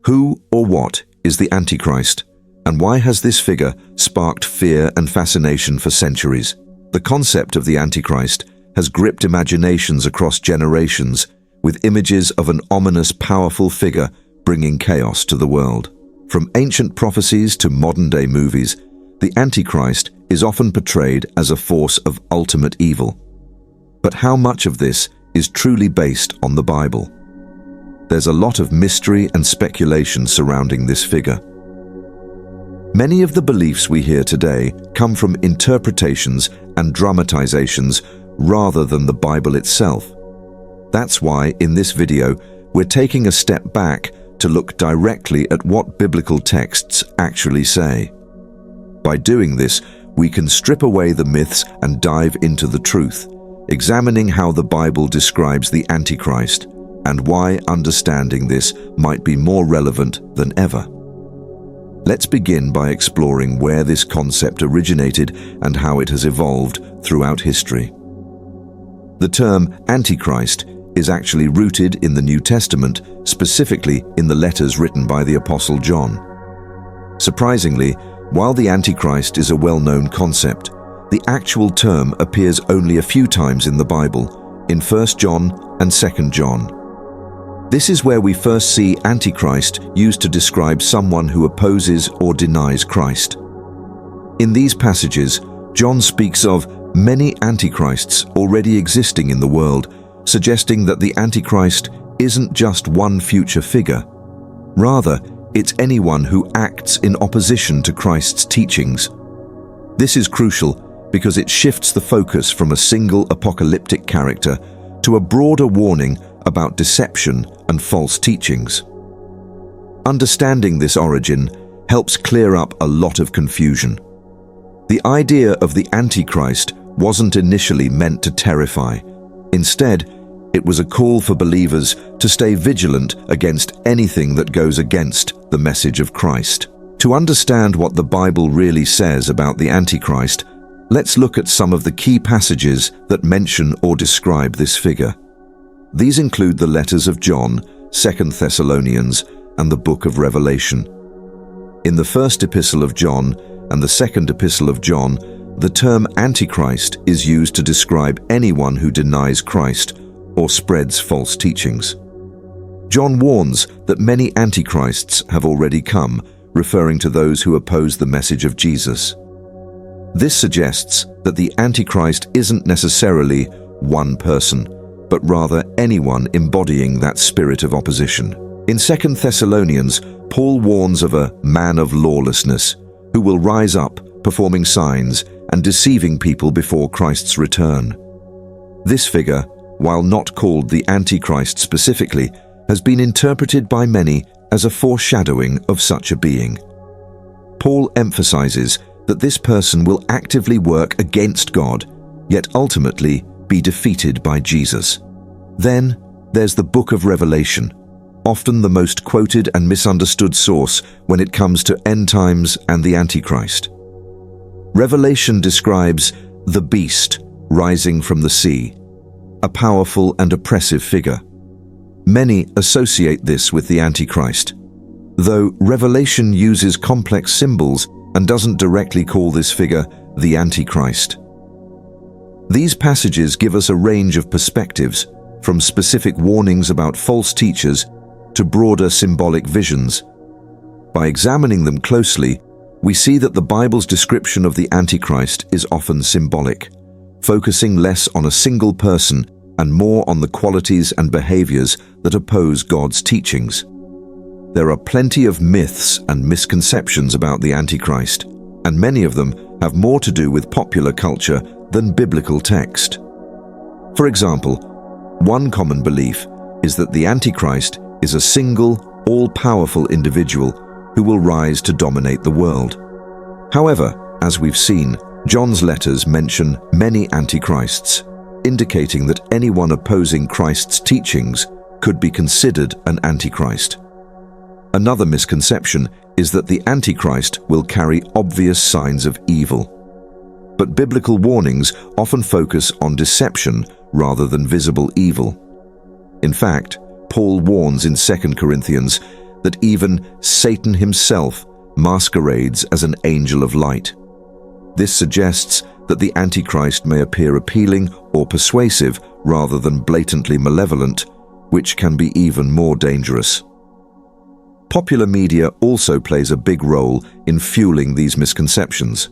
Who or what is the Antichrist, and why has this figure sparked fear and fascination for centuries? The concept of the Antichrist has gripped imaginations across generations, with images of an ominous, powerful figure bringing chaos to the world. From ancient prophecies to modern-day movies, the Antichrist is often portrayed as a force of ultimate evil. But how much of this is truly based on the Bible? There's a lot of mystery and speculation surrounding this figure. Many of the beliefs we hear today come from interpretations and dramatizations rather than the Bible itself. That's why, in this video, we're taking a step back to look directly at what biblical texts actually say. By doing this, we can strip away the myths and dive into the truth, examining how the Bible describes the Antichrist and why understanding this might be more relevant than ever. Let's begin by exploring where this concept originated and how it has evolved throughout history. The term Antichrist is actually rooted in the New Testament, specifically in the letters written by the Apostle John. Surprisingly, while the Antichrist is a well-known concept, the actual term appears only a few times in the Bible, in 1 John and 2 John. This is where we first see Antichrist used to describe someone who opposes or denies Christ. In these passages, John speaks of many Antichrists already existing in the world, suggesting that the Antichrist isn't just one future figure. Rather, it's anyone who acts in opposition to Christ's teachings. This is crucial because it shifts the focus from a single apocalyptic character to a broader warning about deception and false teachings. Understanding this origin helps clear up a lot of confusion. The idea of the Antichrist wasn't initially meant to terrify. Instead, it was a call for believers to stay vigilant against anything that goes against the message of Christ. To understand what the Bible really says about the Antichrist, let's look at some of the key passages that mention or describe this figure. These include the letters of John, 2 Thessalonians, and the book of Revelation. In the first epistle of John and the second epistle of John, the term Antichrist is used to describe anyone who denies Christ or spreads false teachings. John warns that many Antichrists have already come, referring to those who oppose the message of Jesus. This suggests that the Antichrist isn't necessarily one person, but rather anyone embodying that spirit of opposition. In 2 Thessalonians, Paul warns of a man of lawlessness who will rise up, performing signs and deceiving people before Christ's return. This figure, while not called the Antichrist specifically, has been interpreted by many as a foreshadowing of such a being. Paul emphasizes that this person will actively work against God, yet ultimately be defeated by Jesus. Then there's the book of Revelation, often the most quoted and misunderstood source when it comes to end times and the Antichrist. Revelation describes the beast rising from the sea, a powerful and oppressive figure. Many associate this with the Antichrist, though Revelation uses complex symbols and doesn't directly call this figure the Antichrist. These passages give us a range of perspectives, from specific warnings about false teachers to broader symbolic visions. By examining them closely, we see that the Bible's description of the Antichrist is often symbolic, focusing less on a single person and more on the qualities and behaviors that oppose God's teachings. There are plenty of myths and misconceptions about the Antichrist, and many of them have more to do with popular culture than biblical text. For example, one common belief is that the Antichrist is a single, all-powerful individual who will rise to dominate the world. However, as we've seen, John's letters mention many Antichrists, indicating that anyone opposing Christ's teachings could be considered an Antichrist. Another misconception is that the Antichrist will carry obvious signs of evil. But biblical warnings often focus on deception rather than visible evil. In fact, Paul warns in 2 Corinthians that even Satan himself masquerades as an angel of light. This suggests that the Antichrist may appear appealing or persuasive rather than blatantly malevolent, which can be even more dangerous. Popular media also plays a big role in fueling these misconceptions.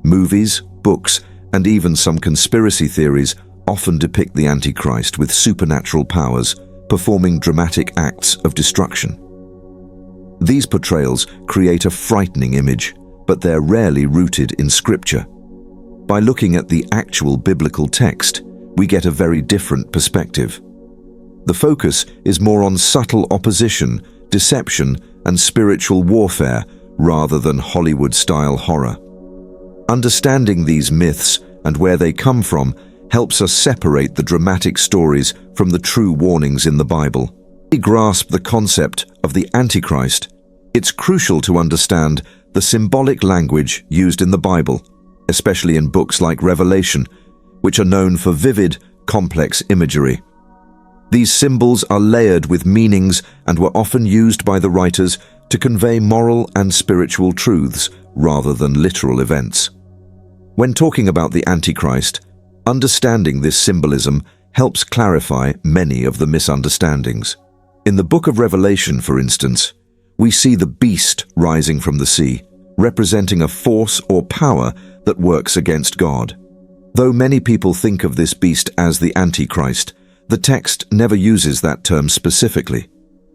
Movies, books, and even some conspiracy theories often depict the Antichrist with supernatural powers, performing dramatic acts of destruction. These portrayals create a frightening image, but they're rarely rooted in Scripture. By looking at the actual biblical text, we get a very different perspective. The focus is more on subtle opposition, deception, and spiritual warfare rather than Hollywood-style horror. Understanding these myths and where they come from helps us separate the dramatic stories from the true warnings in the Bible. To grasp the concept of the Antichrist, it's crucial to understand the symbolic language used in the Bible, especially in books like Revelation, which are known for vivid, complex imagery. These symbols are layered with meanings and were often used by the writers to convey moral and spiritual truths rather than literal events. When talking about the Antichrist, understanding this symbolism helps clarify many of the misunderstandings. In the book of Revelation, for instance, we see the beast rising from the sea, representing a force or power that works against God. Though many people think of this beast as the Antichrist, the text never uses that term specifically.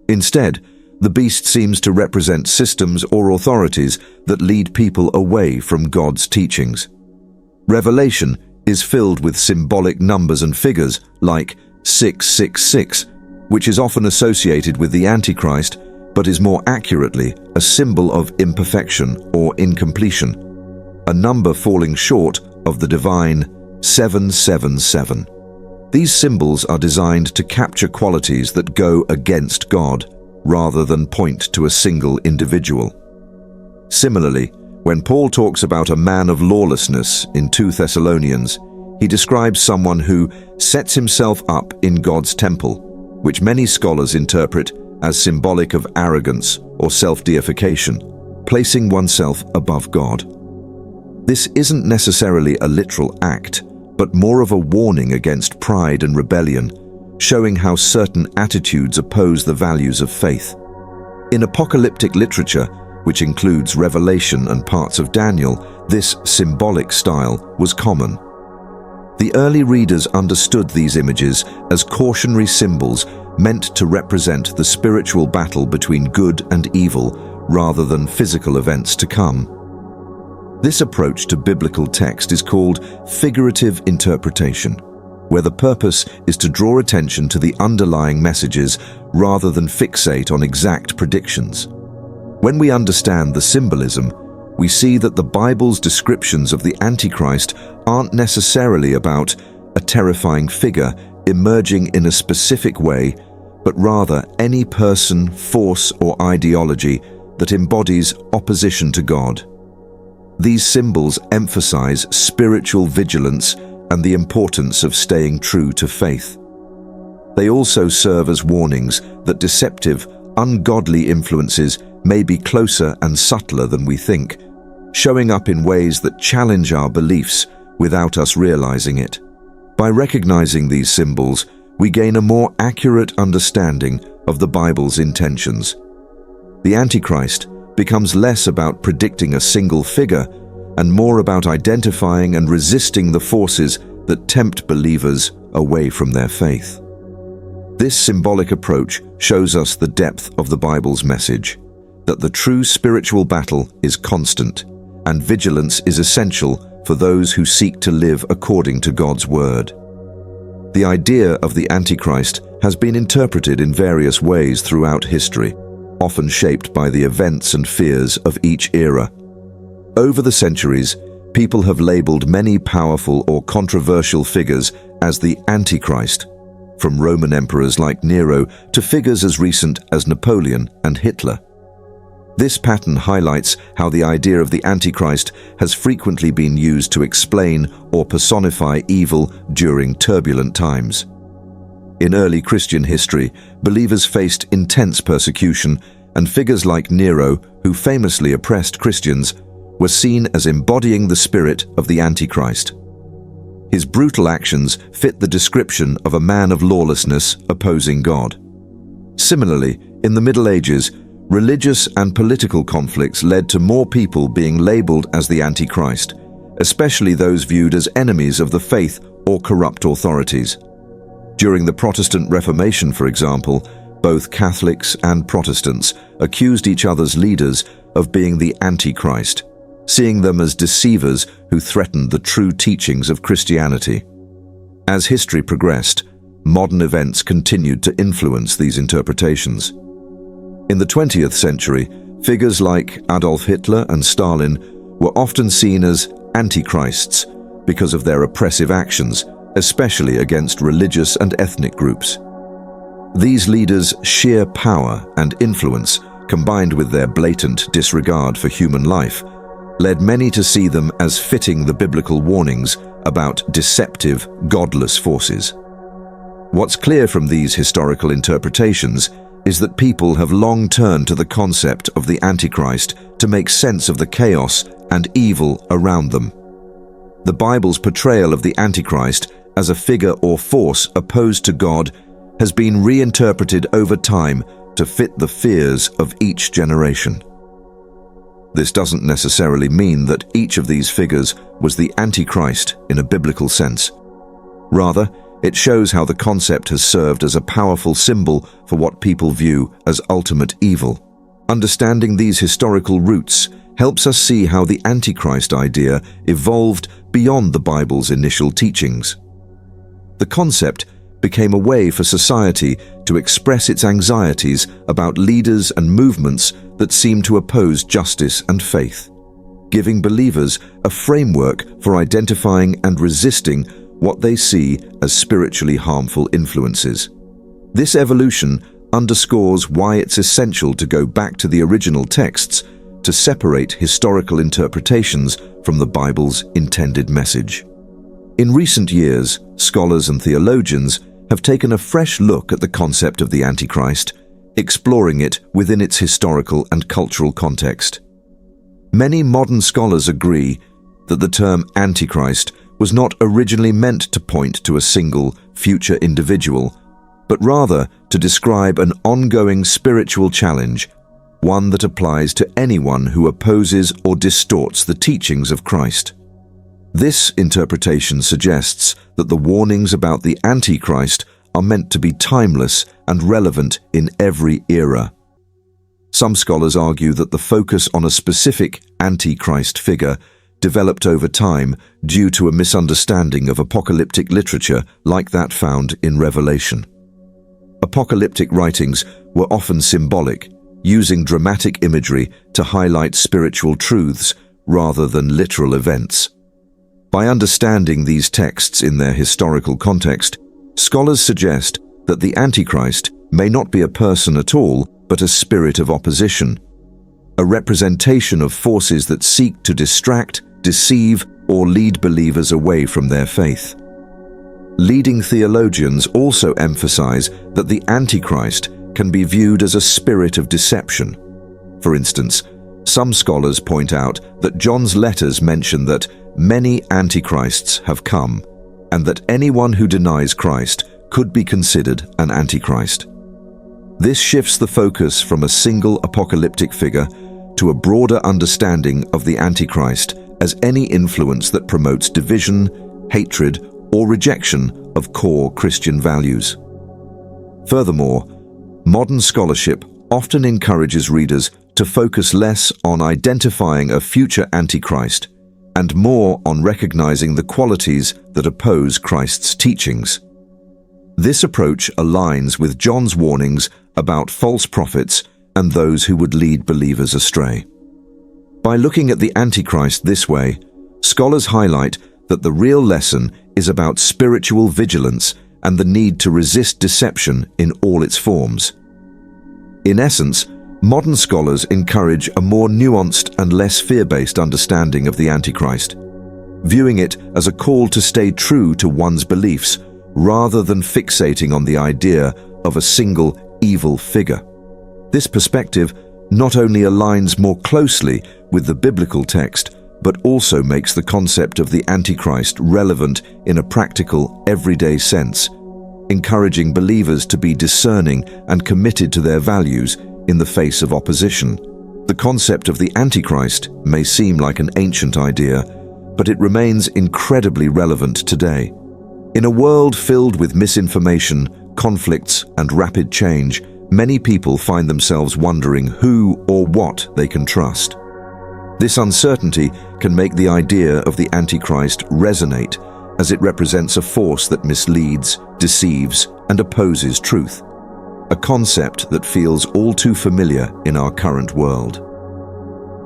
Instead, the beast seems to represent systems or authorities that lead people away from God's teachings. Revelation is filled with symbolic numbers and figures like 666, which is often associated with the Antichrist, but is more accurately a symbol of imperfection or incompletion, a number falling short of the divine 777. These symbols are designed to capture qualities that go against God, rather than point to a single individual. Similarly, when Paul talks about a man of lawlessness in 2 Thessalonians, he describes someone who sets himself up in God's temple, which many scholars interpret as symbolic of arrogance or self-deification, placing oneself above God. This isn't necessarily a literal act, but more of a warning against pride and rebellion, showing how certain attitudes oppose the values of faith. In apocalyptic literature, which includes Revelation and parts of Daniel, this symbolic style was common. The early readers understood these images as cautionary symbols meant to represent the spiritual battle between good and evil rather than physical events to come. This approach to biblical text is called figurative interpretation, where the purpose is to draw attention to the underlying messages rather than fixate on exact predictions. When we understand the symbolism, we see that the Bible's descriptions of the Antichrist aren't necessarily about a terrifying figure emerging in a specific way, but rather any person, force, or ideology that embodies opposition to God. These symbols emphasize spiritual vigilance and the importance of staying true to faith. They also serve as warnings that deceptive, ungodly influences may be closer and subtler than we think, showing up in ways that challenge our beliefs without us realizing it. By recognizing these symbols, we gain a more accurate understanding of the Bible's intentions. The Antichrist becomes less about predicting a single figure and more about identifying and resisting the forces that tempt believers away from their faith. This symbolic approach shows us the depth of the Bible's message, that the true spiritual battle is constant, and vigilance is essential for those who seek to live according to God's word. The idea of the Antichrist has been interpreted in various ways throughout history, often shaped by the events and fears of each era. Over the centuries, people have labeled many powerful or controversial figures as the Antichrist, from Roman emperors like Nero to figures as recent as Napoleon and Hitler. This pattern highlights how the idea of the Antichrist has frequently been used to explain or personify evil during turbulent times. In early Christian history, believers faced intense persecution and figures like Nero, who famously oppressed Christians, were seen as embodying the spirit of the Antichrist. His brutal actions fit the description of a man of lawlessness opposing God. Similarly, in the Middle Ages, religious and political conflicts led to more people being labeled as the Antichrist, especially those viewed as enemies of the faith or corrupt authorities. During the Protestant Reformation, for example, both Catholics and Protestants accused each other's leaders of being the Antichrist, seeing them as deceivers who threatened the true teachings of Christianity. As history progressed, modern events continued to influence these interpretations. In the 20th century, figures like Adolf Hitler and Stalin were often seen as antichrists because of their oppressive actions, especially against religious and ethnic groups. These leaders' sheer power and influence, combined with their blatant disregard for human life, led many to see them as fitting the biblical warnings about deceptive, godless forces. What's clear from these historical interpretations is that people have long turned to the concept of the Antichrist to make sense of the chaos and evil around them. The Bible's portrayal of the Antichrist as a figure or force opposed to God has been reinterpreted over time to fit the fears of each generation. This doesn't necessarily mean that each of these figures was the Antichrist in a biblical sense. Rather, it shows how the concept has served as a powerful symbol for what people view as ultimate evil. Understanding these historical roots helps us see how the Antichrist idea evolved beyond the Bible's initial teachings. The concept became a way for society to express its anxieties about leaders and movements that seem to oppose justice and faith, giving believers a framework for identifying and resisting what they see as spiritually harmful influences. This evolution underscores why it's essential to go back to the original texts to separate historical interpretations from the Bible's intended message. In recent years, scholars and theologians have taken a fresh look at the concept of the Antichrist, exploring it within its historical and cultural context. Many modern scholars agree that the term Antichrist was not originally meant to point to a single future individual, but rather to describe an ongoing spiritual challenge, one that applies to anyone who opposes or distorts the teachings of Christ. This interpretation suggests that the warnings about the Antichrist are meant to be timeless and relevant in every era. Some scholars argue that the focus on a specific Antichrist figure developed over time due to a misunderstanding of apocalyptic literature like that found in Revelation. Apocalyptic writings were often symbolic, using dramatic imagery to highlight spiritual truths rather than literal events. By understanding these texts in their historical context, scholars suggest that the Antichrist may not be a person at all, but a spirit of opposition, a representation of forces that seek to distract, deceive, or lead believers away from their faith. Leading theologians also emphasize that the Antichrist can be viewed as a spirit of deception. For instance, some scholars point out that John's letters mention that many antichrists have come, and that anyone who denies Christ could be considered an antichrist. This shifts the focus from a single apocalyptic figure to a broader understanding of the Antichrist as any influence that promotes division, hatred, or rejection of core Christian values. Furthermore, modern scholarship often encourages readers to focus less on identifying a future Antichrist and more on recognizing the qualities that oppose Christ's teachings. This approach aligns with John's warnings about false prophets and those who would lead believers astray. By looking at the Antichrist this way, scholars highlight that the real lesson is about spiritual vigilance and the need to resist deception in all its forms. In essence, modern scholars encourage a more nuanced and less fear-based understanding of the Antichrist, viewing it as a call to stay true to one's beliefs rather than fixating on the idea of a single evil figure. This perspective not only aligns more closely with the biblical text, but also makes the concept of the Antichrist relevant in a practical, everyday sense, encouraging believers to be discerning and committed to their values in the face of opposition. The concept of the Antichrist may seem like an ancient idea, but it remains incredibly relevant today. In a world filled with misinformation, conflicts, and rapid change, many people find themselves wondering who or what they can trust. This uncertainty can make the idea of the Antichrist resonate, as it represents a force that misleads, deceives, and opposes truth, a concept that feels all too familiar in our current world.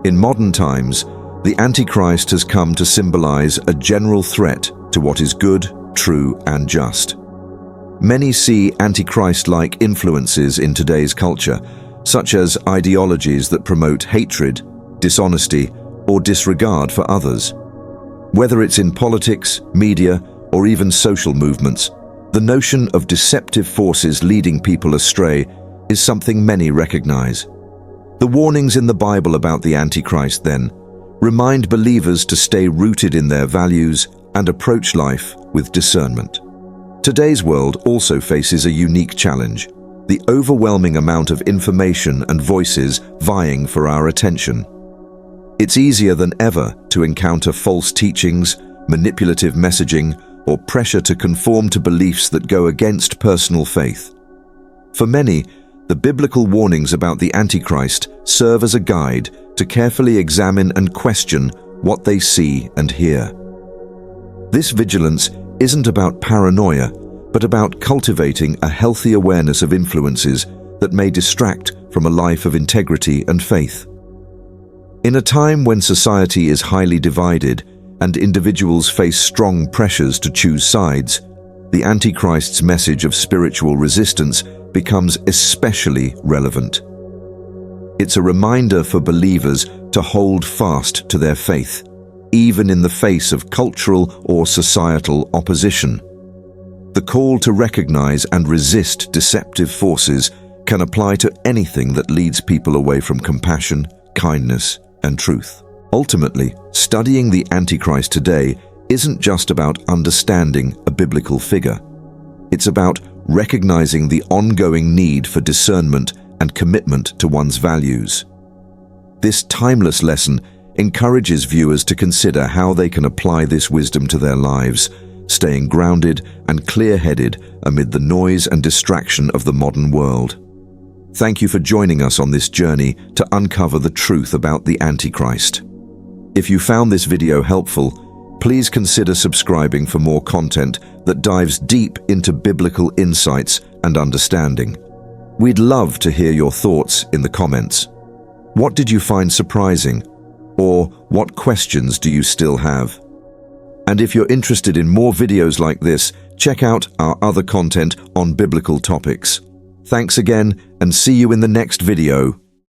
In modern times, the Antichrist has come to symbolize a general threat to what is good, true, and just. Many see Antichrist-like influences in today's culture, such as ideologies that promote hatred, dishonesty, or disregard for others. Whether it's in politics, media, or even social movements, the notion of deceptive forces leading people astray is something many recognize. The warnings in the Bible about the Antichrist, then, remind believers to stay rooted in their values and approach life with discernment. Today's world also faces a unique challenge: the overwhelming amount of information and voices vying for our attention. It's easier than ever to encounter false teachings, manipulative messaging, or pressure to conform to beliefs that go against personal faith. For many, the biblical warnings about the Antichrist serve as a guide to carefully examine and question what they see and hear. This vigilance isn't about paranoia, but about cultivating a healthy awareness of influences that may distract from a life of integrity and faith. In a time when society is highly divided and individuals face strong pressures to choose sides, the Antichrist's message of spiritual resistance becomes especially relevant. It's a reminder for believers to hold fast to their faith, even in the face of cultural or societal opposition. The call to recognize and resist deceptive forces can apply to anything that leads people away from compassion, kindness, and truth. Ultimately, studying the Antichrist today isn't just about understanding a biblical figure. It's about recognizing the ongoing need for discernment and commitment to one's values. This timeless lesson encourages viewers to consider how they can apply this wisdom to their lives, staying grounded and clear-headed amid the noise and distraction of the modern world. Thank you for joining us on this journey to uncover the truth about the Antichrist. If you found this video helpful, please consider subscribing for more content that dives deep into biblical insights and understanding. We'd love to hear your thoughts in the comments. What did you find surprising? Or what questions do you still have? And if you're interested in more videos like this, check out our other content on biblical topics. Thanks again, and see you in the next video.